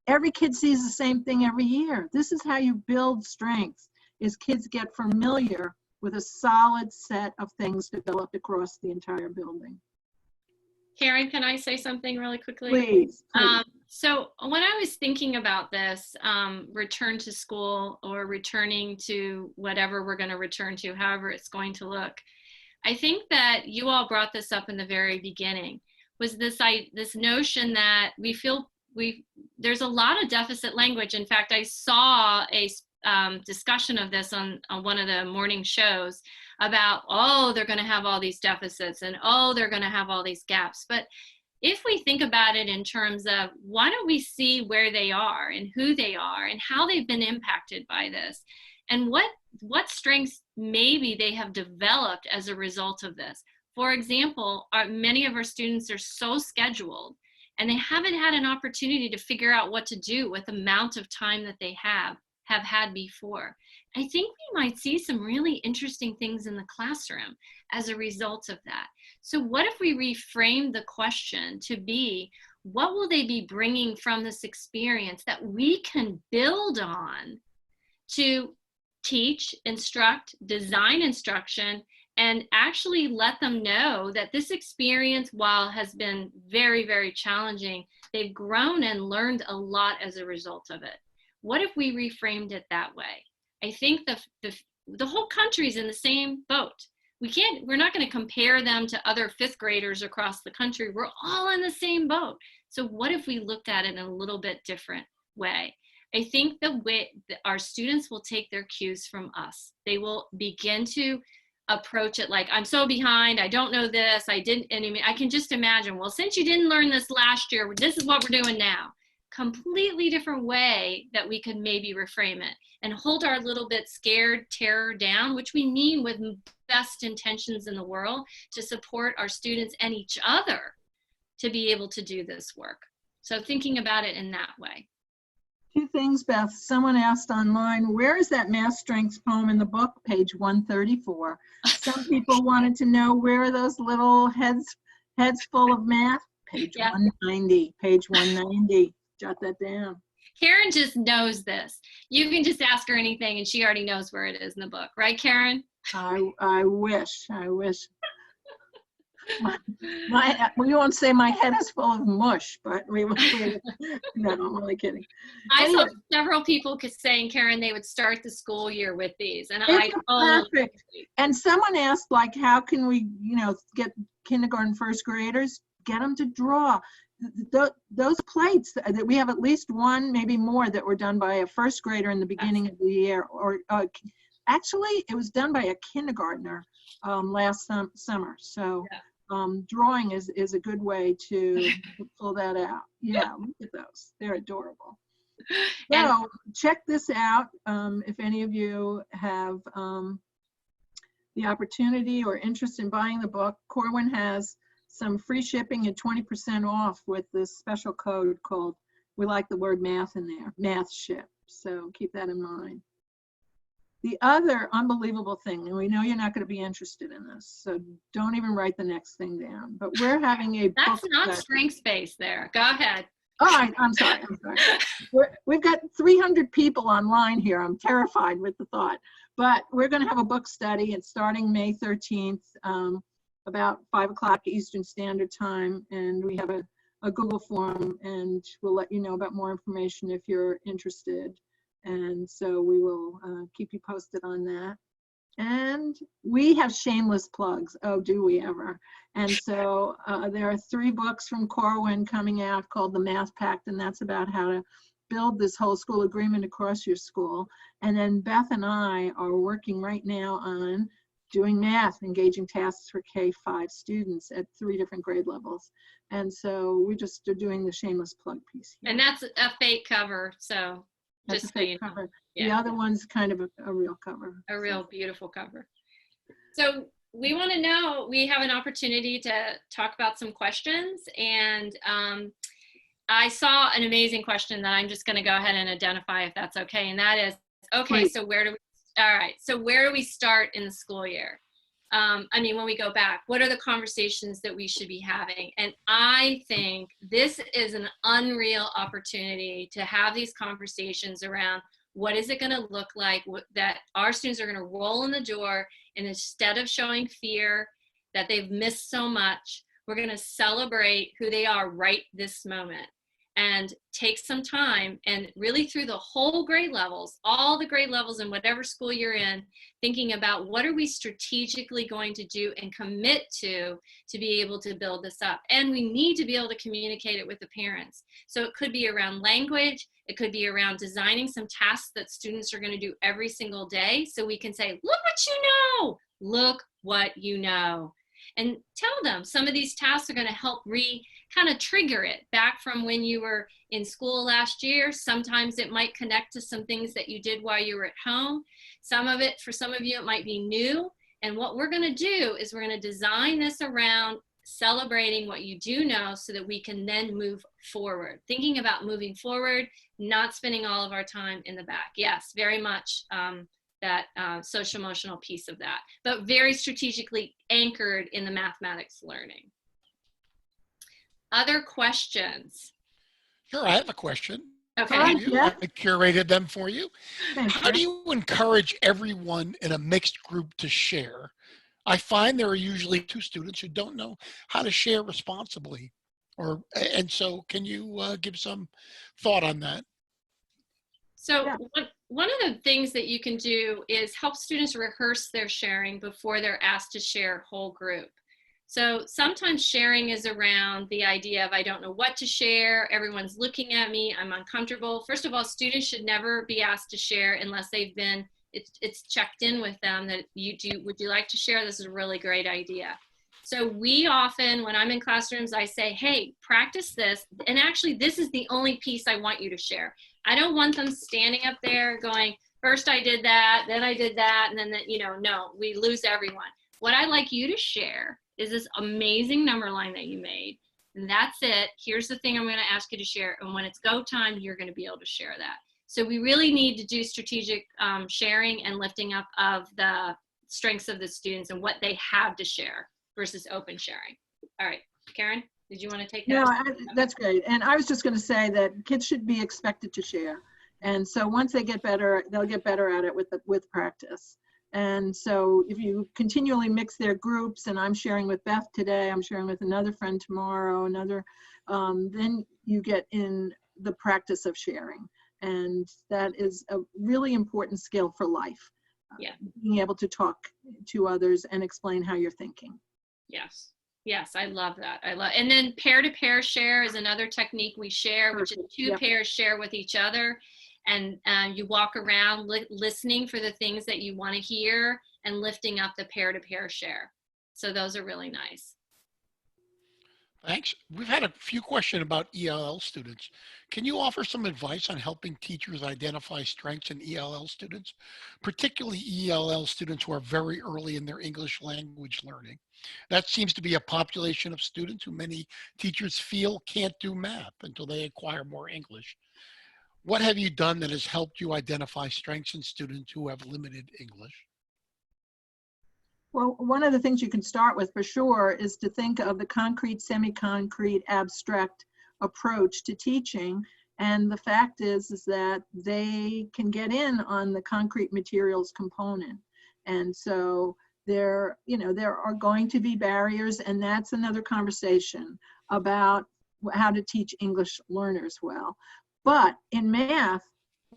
Every kid sees the same thing every year. This is how you build strengths, is kids get familiar with a solid set of things developed across the entire building. Karen, can I say something really quickly? Please, please. So when I was thinking about this, return to school or returning to whatever we're going to return to, however it's going to look, I think that you all brought this up in the very beginning, was this notion that there's a lot of deficit language. In fact, I saw a discussion of this on one of the morning shows about, oh, they're going to have all these deficits and, oh, they're going to have all these gaps. But if we think about it in terms of, why don't we see where they are and who they are and how they've been impacted by this, and what strengths maybe they have developed as a result of this. For example, many of our students are so scheduled and they haven't had an opportunity to figure out what to do with the amount of time that they have had before. I think we might see some really interesting things in the classroom as a result of that. So what if we reframe the question to be, what will they be bringing from this experience that we can build on to teach, instruct, design instruction, and actually let them know that this experience, while has been very, very challenging, they've grown and learned a lot as a result of it. What if we reframed it that way? I think the whole country's in the same boat. We're not going to compare them to other fifth graders across the country. We're all in the same boat. So what if we looked at it in a little bit different way? I think the way that our students will take their cues from us. They will begin to approach it like, I'm so behind, I don't know this, I can just imagine, well, since you didn't learn this last year, this is what we're doing now. Completely different way that we could maybe reframe it and hold our little bit scared terror down, which we mean with best intentions in the world, to support our students and each other to be able to do this work. So thinking about it in that way. Two things, Beth. Someone asked online, where is that math strengths poem in the book? Page 134. Some people wanted to know, where are those little heads full of math? Page 190. Page 190. Jot that down. Karen just knows this. You can just ask her anything and she already knows where it is in the book. Right, Karen? I wish. We won't say my head is full of mush, but no, I'm only kidding. I saw several people saying, Karen, they would start the school year with these, and perfect. And someone asked, like, how can we, get kindergarten first graders, get them to draw those plates that we have, at least one, maybe more, that were done by a first grader in the beginning of the year, or actually it was done by a kindergartner last summer. So. Yeah. Drawing is a good way to pull that out. Yeah, look at those. They're adorable. So check this out. If any of you have the opportunity or interest in buying the book, Corwin has some free shipping and 20% off with this special code called, we like the word math in there, math ship. So keep that in mind. The other unbelievable thing, and we know you're not going to be interested in this, so don't even write the next thing down, but we're having a That's not strength space there. Go ahead. All right, I'm sorry. We've got 300 people online here. I'm terrified with the thought, but we're going to have a book study. It's starting May 13th, about 5 o'clock Eastern Standard Time, and we have a Google form, and we'll let you know about more information if you're interested. And so we will keep you posted on that. And we have shameless plugs. Oh, do we ever? And so there are 3 books from Corwin coming out called The Math Pact, and that's about how to build this whole school agreement across your school. And then Beth and I are working right now on doing math, engaging tasks for K-5 students at 3 different grade levels. And so we just are doing the shameless plug piece here. And that's a fake cover, so. That's a fake cover. Yeah. The other one's kind of a real cover. A real beautiful cover. So we want to know, we have an opportunity to talk about some questions, and I saw an amazing question that I'm just going to go ahead and identify, if that's okay, and that is, okay, so where do we start in the school year? When we go back, what are the conversations that we should be having? And I think this is an unreal opportunity to have these conversations around, what is it going to look like that our students are going to roll in the door, and instead of showing fear that they've missed so much, We're going to celebrate who they are right this moment, and take some time, and really through the whole grade levels, all the grade levels in whatever school you're in, thinking about what are we strategically going to do and commit to be able to build this up. And we need to be able to communicate it with the parents. So it could be around language, it could be around designing some tasks that students are going to do every single day, so we can say, look what you know, look what you know. And tell them some of these tasks are going to help kind of trigger it back from when you were in school last year. Sometimes it might connect to some things that you did while you were at home. Some of it, for some of you, it might be new. And what we're going to do is we're going to design this around celebrating what you do know, so that we can then move forward. Thinking about moving forward, not spending all of our time in the back. Yes, very much that social emotional piece of that, but very strategically anchored in the mathematics learning. Other questions? Sure, I have a question. Okay. Yeah. I curated them for you. Thanks, How do you encourage everyone in a mixed group to share? I find there are usually 2 students who don't know how to share responsibly. And so can you give some thought on that? So Yeah. one of the things that you can do is help students rehearse their sharing before they're asked to share whole group. So sometimes sharing is around the idea of, I don't know what to share, everyone's looking at me, I'm uncomfortable. First of all, students should never be asked to share unless they've been, it's checked in with them that would you like to share? This is a really great idea. So we often, when I'm in classrooms, I say, hey, practice this. And actually, this is the only piece I want you to share. I don't want them standing up there going, first I did that, then I did that, and then, no, we lose everyone. What I'd like you to share is this amazing number line that you made. And that's it. Here's the thing I'm going to ask you to share. And when it's go time, you're going to be able to share that. So we really need to do strategic sharing and lifting up of the strengths of the students and what they have to share versus open sharing. All right, Karen, did you want to take that? No, that's great. And I was just going to say that kids should be expected to share. And so once they get better, they'll get better at it with practice. And so if you continually mix their groups, and I'm sharing with Beth today, I'm sharing with another friend tomorrow, then you get in the practice of sharing. And that is a really important skill for life. Yeah. Being able to talk to others and explain how you're thinking. Yes. Yes, I love that. And then pair-to-pair share is another technique we share, which is 2 pairs share with each other. And you walk around listening for the things that you want to hear and lifting up the pair-to-pair share. So those are really nice. Thanks. We've had a few questions about ELL students. Can you offer some advice on helping teachers identify strengths in ELL students, particularly ELL students who are very early in their English language learning? That seems to be a population of students who many teachers feel can't do math until they acquire more English. What have you done that has helped you identify strengths in students who have limited English? Well, one of the things you can start with for sure is to think of the concrete, semi-concrete, abstract approach to teaching. And the fact is that they can get in on the concrete materials component. And so there are going to be barriers, and that's another conversation about how to teach English learners well. But in math,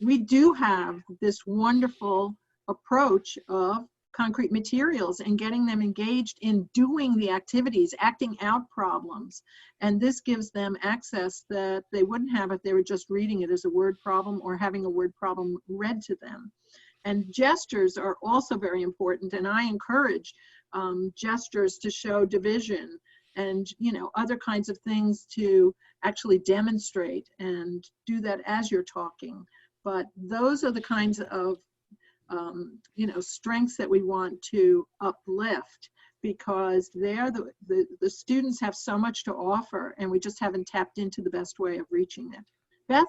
we do have this wonderful approach of concrete materials and getting them engaged in doing the activities, acting out problems. And this gives them access that they wouldn't have if they were just reading it as a word problem or having a word problem read to them. And gestures are also very important. And I encourage gestures to show division and other kinds of things to actually demonstrate and do that as you're talking. But those are the kinds of strengths that we want to uplift, because they're the students have so much to offer, and we just haven't tapped into the best way of reaching them. Beth?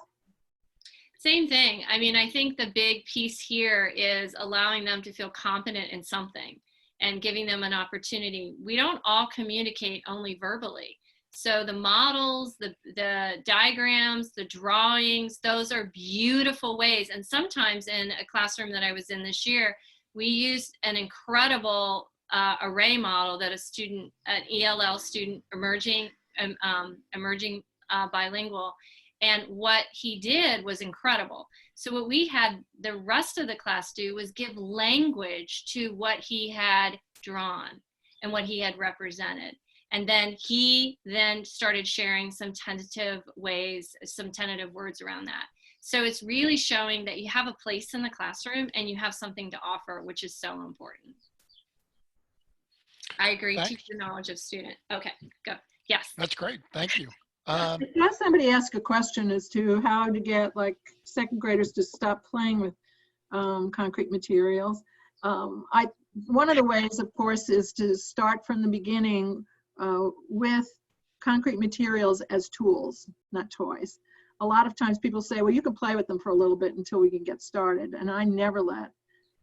Same thing. I mean, I think the big piece here is allowing them to feel competent in something and giving them an opportunity. We don't all communicate only verbally. So the models, the diagrams, the drawings, those are beautiful ways. And sometimes in a classroom that I was in this year, we used an incredible array model that an ELL student, emerging bilingual, and what he did was incredible. So what we had the rest of the class do was give language to what he had drawn and what he had represented. And then he started sharing some tentative words around that. So it's really showing that you have a place in the classroom and you have something to offer, which is so important. I agree. Thanks. Teach the knowledge of student. Okay, go. Yes. That's great. Thank you. I had somebody ask a question as to how to get like second graders to stop playing with concrete materials. One of the ways, of course, is to start from the beginning with concrete materials as tools, not toys. A lot of times people say, well, you can play with them for a little bit until we can get started. And I never let,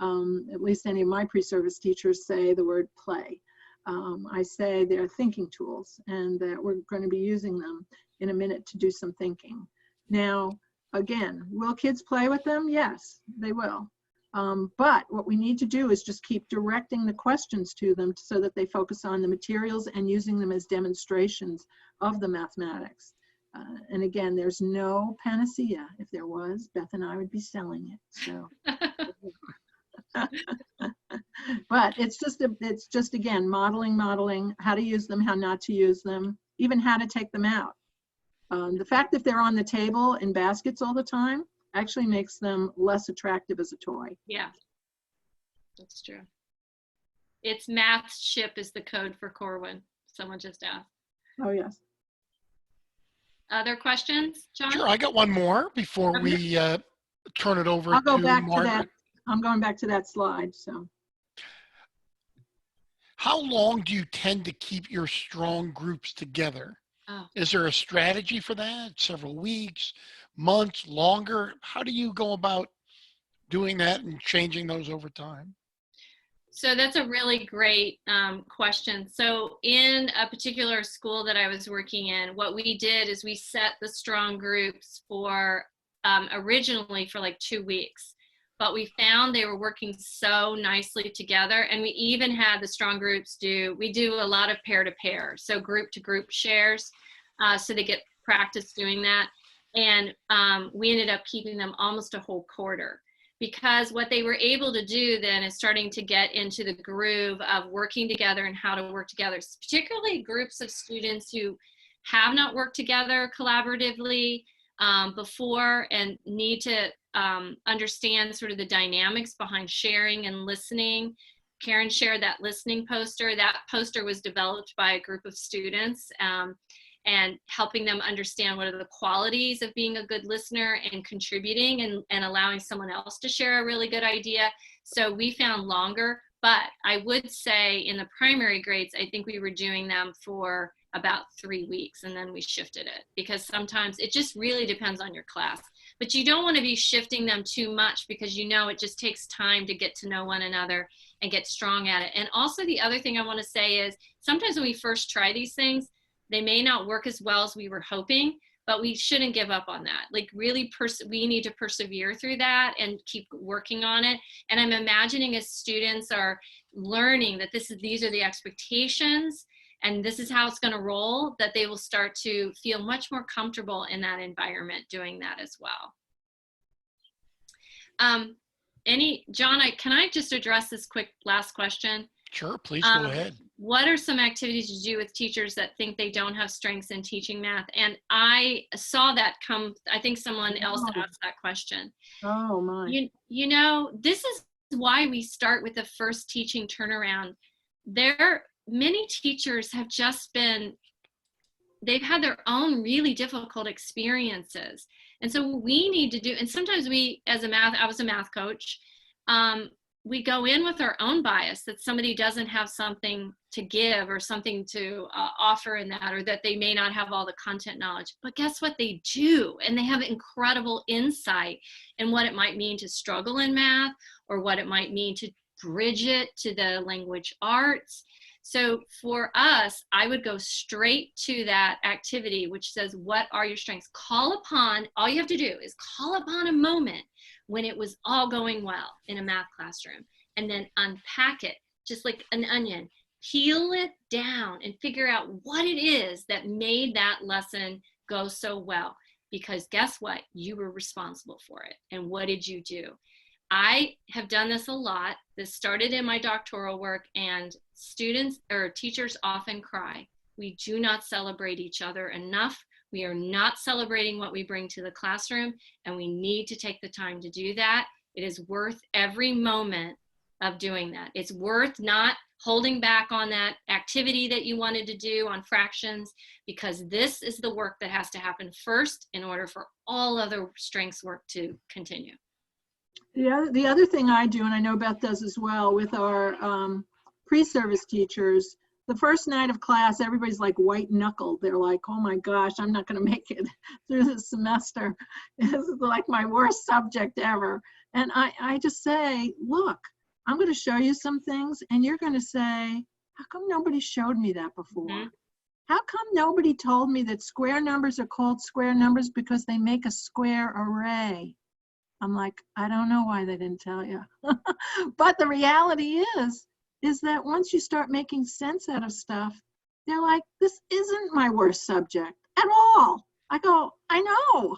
at least any of my pre-service teachers, say the word play. I say they're thinking tools and that we're going to be using them in a minute to do some thinking. Now, again, will kids play with them? Yes, they will. But what we need to do is just keep directing the questions to them so that they focus on the materials and using them as demonstrations of the mathematics. And again, there's no panacea. If there was, Beth and I would be selling it. So. But it's just again modeling how to use them, how not to use them, even how to take them out. The fact that they're on the table in baskets all the time actually makes them less attractive as a toy. Yeah, that's true. It's math ship is the code for Corwin. Someone just asked. Oh yes. Other questions, John? Sure, I got one more before we turn it over I'll go to back Margaret. to that. I'm going back to that slide. So, how long do you tend to keep your strong groups together? Oh. Is there a strategy for that? Several weeks, months, longer? How do you go about doing that and changing those over time? So that's a really great question. So in a particular school that I was working in, what we did is we set the strong groups for originally for like 2 weeks. But we found they were working so nicely together, and we even had the strong groups we do a lot of pair-to-pair, so group-to-group shares, so they get practice doing that. And we ended up keeping them almost a whole quarter, because what they were able to do then is starting to get into the groove of working together and how to work together, particularly groups of students who have not worked together collaboratively before and need to understand sort of the dynamics behind sharing and listening. Karen shared that listening poster. That poster was developed by a group of students and helping them understand what are the qualities of being a good listener and contributing and allowing someone else to share a really good idea. So we found longer, but I would say in the primary grades, I think we were doing them for about 3 weeks, and then we shifted it, because sometimes it just really depends on your class. But you don't want to be shifting them too much, because it just takes time to get to know one another and get strong at it. And also the other thing I want to say is sometimes when we first try these things, they may not work as well as we were hoping, but we shouldn't give up on that. Like really, we need to persevere through that and keep working on it. And I'm imagining as students are learning that these are the expectations and this is how it's going to roll, that they will start to feel much more comfortable in that environment doing that as well. John, can I just address this quick last question? Sure, please go ahead. What are some activities you do with teachers that think they don't have strengths in teaching math? And I saw that I think someone else asked that question. Oh my. This is why we start with the first teaching turnaround. Many teachers have they've had their own really difficult experiences. And so what we need to do, and sometimes I was a math coach, we go in with our own bias that somebody doesn't have something to give or something to offer in that, or that they may not have all the content knowledge. But guess what? They do, and they have incredible insight in what it might mean to struggle in math, or what it might mean to bridge it to the language arts. So for us, I would go straight to that activity, which says, what are your strengths? All you have to do is call upon a moment when it was all going well in a math classroom, and then unpack it just like an onion, peel it down and figure out what it is that made that lesson go so well. Because guess what? You were responsible for it. And what did you do? I have done this a lot. This started in my doctoral work, and students or teachers often cry. We do not celebrate each other enough. We are not celebrating what we bring to the classroom, and we need to take the time to do that. It is worth every moment of doing that. It's worth not holding back on that activity that you wanted to do on fractions, because this is the work that has to happen first in order for all other strengths work to continue. The other thing I do, and I know Beth does as well, with our pre-service teachers, the first night of class, everybody's like white knuckled. They're like, oh my gosh, I'm not going to make it through this semester. It's like my worst subject ever. And I just say, look, I'm going to show you some things, and you're going to say, how come nobody showed me that before? Mm-hmm. How come nobody told me that square numbers are called square numbers because they make a square array? I'm like, I don't know why they didn't tell you. But the reality is that once you start making sense out of stuff, they're like, this isn't my worst subject at all. I go, I know.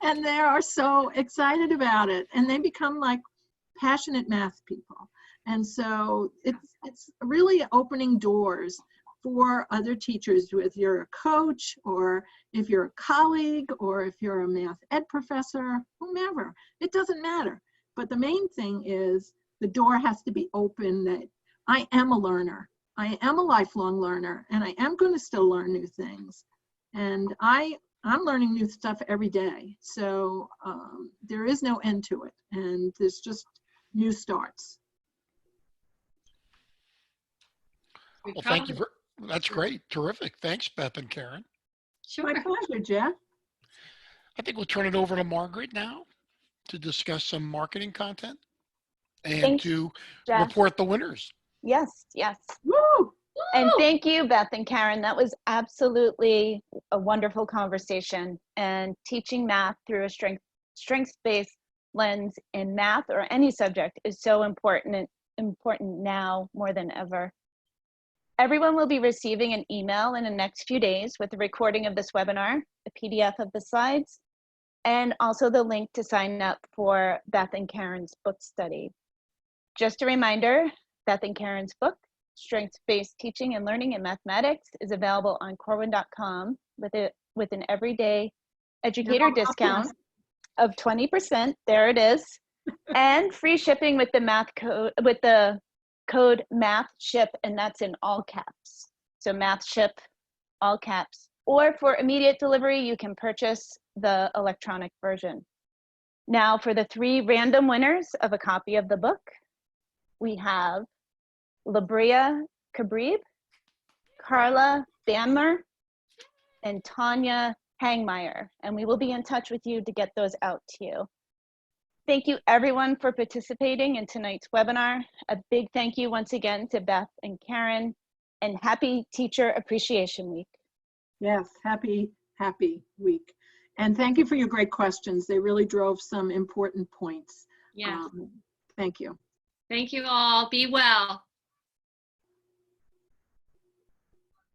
And they are so excited about it. And they become like passionate math people. And so it's really opening doors for other teachers, if you're a coach, or if you're a colleague, or if you're a math ed professor, whomever. It doesn't matter. But the main thing is the door has to be open that I am a learner. I am a lifelong learner, and I am going to still learn new things. And I'm learning new stuff every day. So there is no end to it. And there's just new starts. Well, thank you. That's great. Terrific. Thanks, Beth and Karen. Sure. My pleasure, Jeff. I think we'll turn it over to Margaret now to discuss some marketing content and Thanks, to Jeff. report the winners. Yes, yes. Woo! And thank you, Beth and Karen. That was absolutely a wonderful conversation. And teaching math through a strengths-based lens in math or any subject is so important now more than ever. Everyone will be receiving an email in the next few days with a recording of this webinar, a PDF of the slides, and also the link to sign up for Beth and Karen's book study. Just a reminder, Beth and Karen's book, Strengths-Based Teaching and Learning in Mathematics, is available on Corwin.com with an everyday educator discount of 20%. There it is, and free shipping with the code MATHSHIP, and that's in all caps. So MATHSHIP, all caps. Or for immediate delivery, you can purchase the electronic version. Now for the 3 random winners of a copy of the book, we have Labria Kabrib, Carla Banmer, and Tanya Hangmeyer. And we will be in touch with you to get those out to you. Thank you everyone for participating in tonight's webinar. A big thank you once again to Beth and Karen, and happy Teacher Appreciation Week. Yes, happy week. And thank you for your great questions. They really drove some important points. Yeah. Thank you. Thank you all. Be well.